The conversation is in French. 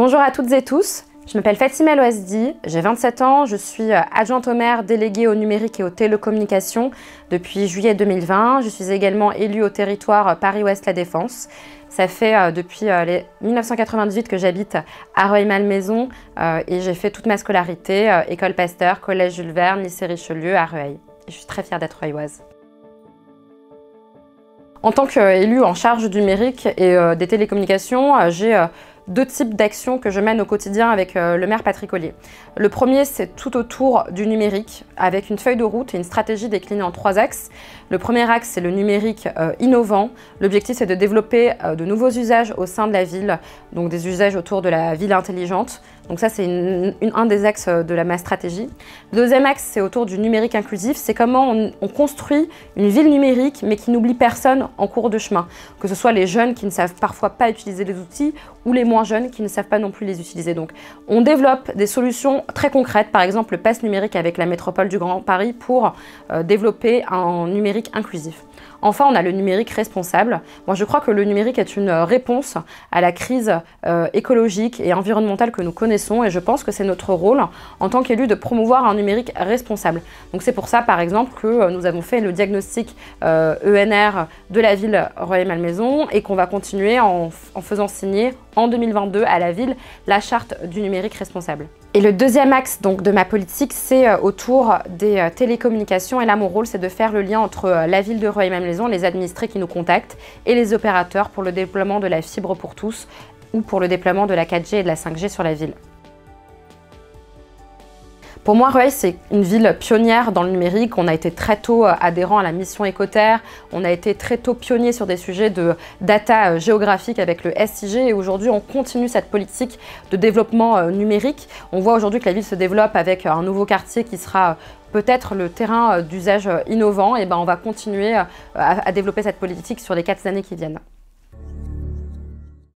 Bonjour à toutes et tous, je m'appelle Fatima El Ouazdi, j'ai 27 ans, je suis adjointe au maire déléguée au numérique et aux télécommunications depuis juillet 2020. Je suis également élue au territoire Paris-Ouest La Défense. Ça fait depuis 1998 que j'habite à Rueil-Malmaison et j'ai fait toute ma scolarité, école Pasteur, collège Jules Verne, lycée Richelieu à Rueil. Et je suis très fière d'être rueilloise. En tant qu'élue en charge du numérique et des télécommunications, j'ai deux types d'actions que je mène au quotidien avec le maire Patrick Ollier. Le premier, c'est tout autour du numérique, avec une feuille de route et une stratégie déclinée en 3 axes. Le premier axe, c'est le numérique innovant. L'objectif, c'est de développer de nouveaux usages au sein de la ville, donc des usages autour de la ville intelligente. Donc ça, c'est un des axes de ma stratégie. Le deuxième axe, c'est autour du numérique inclusif. C'est comment on construit une ville numérique, mais qui n'oublie personne en cours de chemin. Que ce soit les jeunes qui ne savent parfois pas utiliser les outils ou les moins jeunes qui ne savent pas non plus les utiliser. Donc, on développe des solutions très concrètes, par exemple le pass numérique avec la métropole du Grand Paris pour développer un numérique inclusif. Enfin, on a le numérique responsable. Moi, je crois que le numérique est une réponse à la crise écologique et environnementale que nous connaissons et je pense que c'est notre rôle en tant qu'élu de promouvoir un numérique responsable. Donc c'est pour ça, par exemple, que nous avons fait le diagnostic ENR de la ville Rueil-Malmaison et qu'on va continuer en faisant signer en 2022 à la ville la charte du numérique responsable. Et le deuxième axe donc, de ma politique, c'est autour des télécommunications. Et là, mon rôle, c'est de faire le lien entre la ville de Rueil-Malmaison, les administrés qui nous contactent, et les opérateurs pour le déploiement de la fibre pour tous ou pour le déploiement de la 4G et de la 5G sur la ville. Pour moi, Rueil, c'est une ville pionnière dans le numérique. On a été très tôt adhérent à la mission Écoterre. On a été très tôt pionnier sur des sujets de data géographique avec le SIG. Et aujourd'hui, on continue cette politique de développement numérique. On voit aujourd'hui que la ville se développe avec un nouveau quartier qui sera peut-être le terrain d'usage innovant. Et ben, on va continuer à développer cette politique sur les 4 années qui viennent.